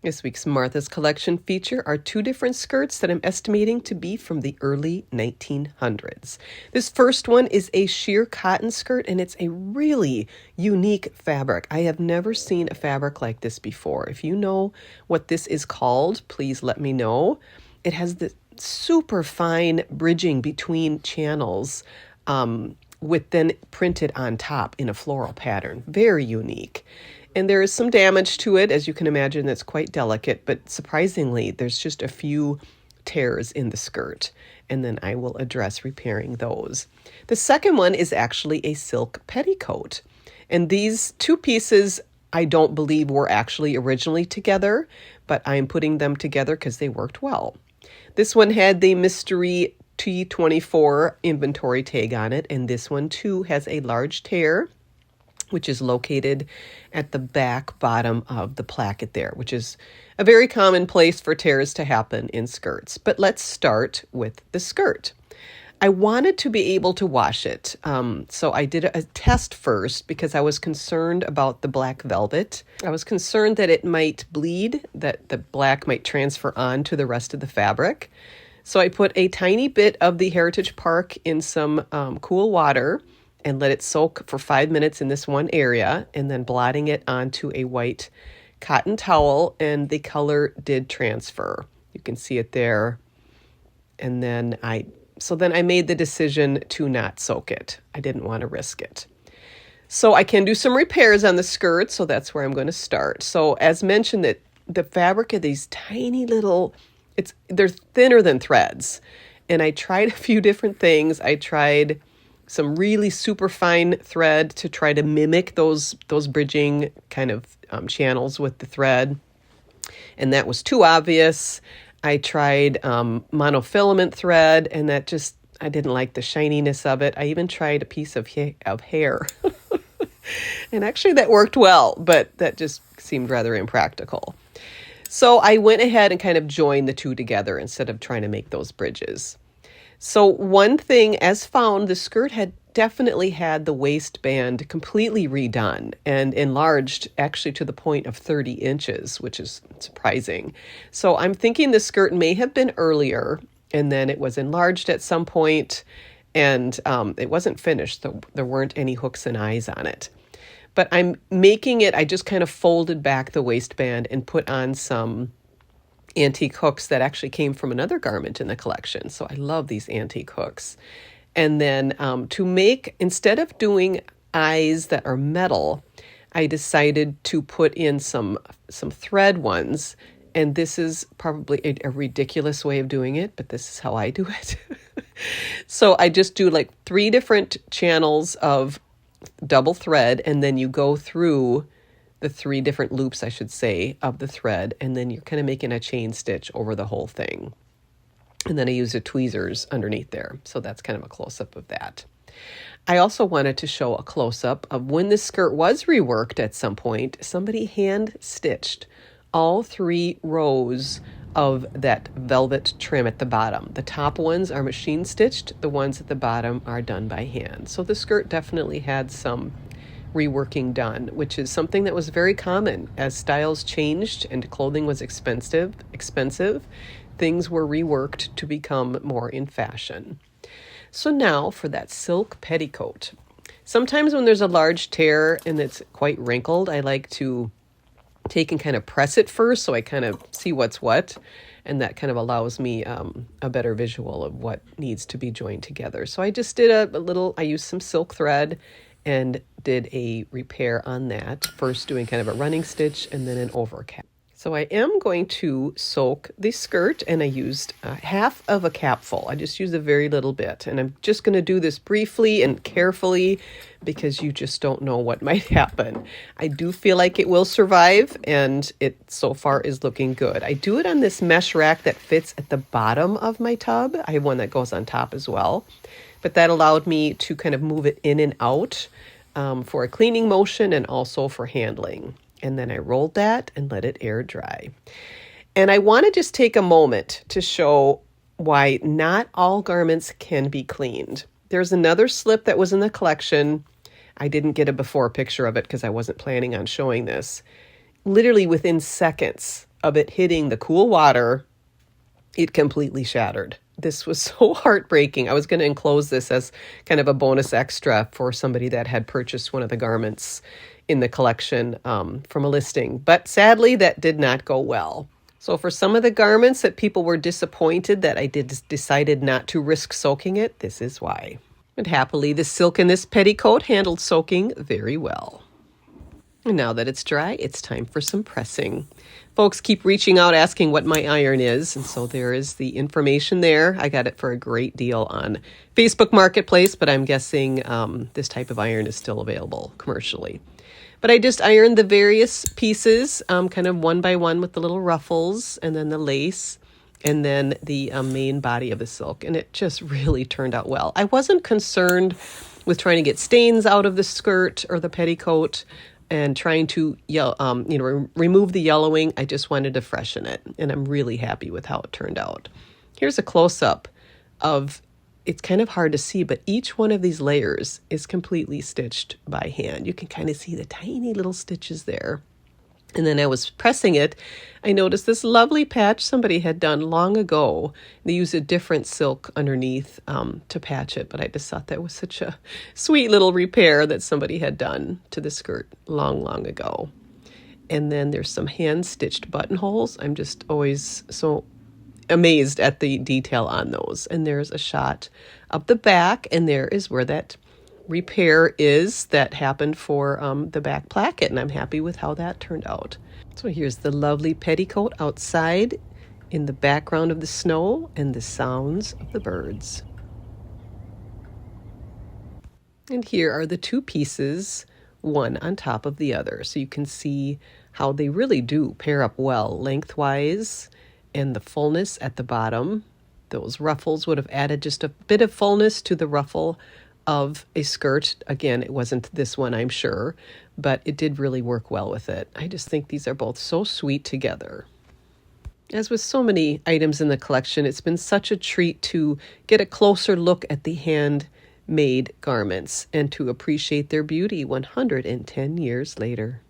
This week's Martha's Collection feature are two different skirts that I'm estimating to be from the early 1900s. This first one is a sheer cotton skirt, and it's a really unique fabric. I have never seen a fabric like this before. If you know what this is called, please let me know. It has the super fine bridging between channels with then printed on top in a floral pattern. Very unique. And there is some damage to it, as you can imagine. That's quite delicate, but surprisingly, there's just a few tears in the skirt, and then I will address repairing those. The second one is actually a silk petticoat, and these two pieces I don't believe were actually originally together, but I'm putting them together because they worked well. This one had the mystery T24 inventory tag on it, and this one too has a large tear, which is located at the back bottom of the placket there, which is a very common place for tears to happen in skirts. But let's start with the skirt. I wanted to be able to wash it, so I did a test first because I was concerned about the black velvet. I was concerned that it might bleed, that the black might transfer on to the rest of the fabric. So I put a tiny bit of the Heritage Park in some cool water and let it soak for 5 minutes in this one area, and then blotting it onto a white cotton towel, and the color did transfer. You can see it there. And then I made the decision to not soak it. I didn't want to risk it. So I can do some repairs on the skirt, so that's where I'm going to start. So as mentioned, that the fabric of these tiny little, they're thinner than threads. And I tried a few different things. I tried some really super fine thread to try to mimic those bridging kind of channels with the thread, and that was too obvious. I tried monofilament thread, and I didn't like the shininess of it. I even tried a piece of hair, and actually that worked well, but that just seemed rather impractical. So I went ahead and kind of joined the two together instead of trying to make those bridges. So one thing, as found, the skirt had definitely had the waistband completely redone and enlarged actually to the point of 30 inches, which is surprising. So I'm thinking the skirt may have been earlier, and then it was enlarged at some point, and it wasn't finished. So there weren't any hooks and eyes on it. But I'm making it, I just kind of folded back the waistband and put on some antique hooks that actually came from another garment in the collection. So I love these antique hooks. And then to make, instead of doing eyes that are metal, I decided to put in some thread ones. And this is probably a ridiculous way of doing it, but this is how I do it. So I just do like 3 different channels of double thread, and then you go through the 3 different loops, I should say, of the thread, and then you're kind of making a chain stitch over the whole thing. And then I use the tweezers underneath there. So that's kind of a close-up of that. I also wanted to show a close-up of when the skirt was reworked at some point. Somebody hand-stitched all 3 rows of that velvet trim at the bottom. The top ones are machine stitched. The ones at the bottom are done by hand. So the skirt definitely had some reworking done, which is something that was very common. As styles changed and clothing was expensive, things were reworked to become more in fashion. So now for that silk petticoat. Sometimes when there's a large tear and it's quite wrinkled, I like to take and kind of press it first so I kind of see what's what, and that kind of allows me a better visual of what needs to be joined together. So I just did I used some silk thread and did a repair on that, first doing kind of a running stitch and then an overcap. So I am going to soak the skirt, and I used half of a capful. I just used a very little bit, and I'm just going to do this briefly and carefully because you just don't know what might happen. I do feel like it will survive, and it so far is looking good. I do it on this mesh rack that fits at the bottom of my tub. I have one that goes on top as well, but that allowed me to kind of move it in and out for a cleaning motion and also for handling. And then I rolled that and let it air dry. And I want to just take a moment to show why not all garments can be cleaned. There's another slip that was in the collection. I didn't get a before picture of it because I wasn't planning on showing this. Literally within seconds of it hitting the cool water, it completely shattered. This was so heartbreaking. I was going to enclose this as kind of a bonus extra for somebody that had purchased one of the garments in the collection from a listing. But sadly, that did not go well. So for some of the garments that people were disappointed that I decided not to risk soaking it, this is why. And happily, the silk in this petticoat handled soaking very well. And now that it's dry, it's time for some pressing. Folks keep reaching out asking what my iron is, and so there is the information there. I got it for a great deal on Facebook Marketplace, but I'm guessing this type of iron is still available commercially. But I just ironed the various pieces kind of one by one with the little ruffles and then the lace and then the main body of the silk. And it just really turned out well. I wasn't concerned with trying to get stains out of the skirt or the petticoat and trying to remove the yellowing. I just wanted to freshen it. And I'm really happy with how it turned out. Here's a close-up of, it's kind of hard to see, but each one of these layers is completely stitched by hand. You can kind of see the tiny little stitches there. And then I was pressing it, I noticed this lovely patch somebody had done long ago. They used a different silk underneath to patch it, but I just thought that was such a sweet little repair that somebody had done to the skirt long, long ago. And then there's some hand-stitched buttonholes. I'm just always so amazed at the detail on those. And there's a shot of the back, and there is where that repair is that happened for the back placket, and I'm happy with how that turned out. So here's the lovely petticoat outside in the background of the snow and the sounds of the birds. And here are the two pieces, one on top of the other. So you can see how they really do pair up well lengthwise, and the fullness at the bottom. Those ruffles would have added just a bit of fullness to the ruffle of a skirt. Again, it wasn't this one, I'm sure, but it did really work well with it. I just think these are both so sweet together. As with so many items in the collection, it's been such a treat to get a closer look at the handmade garments and to appreciate their beauty 110 years later.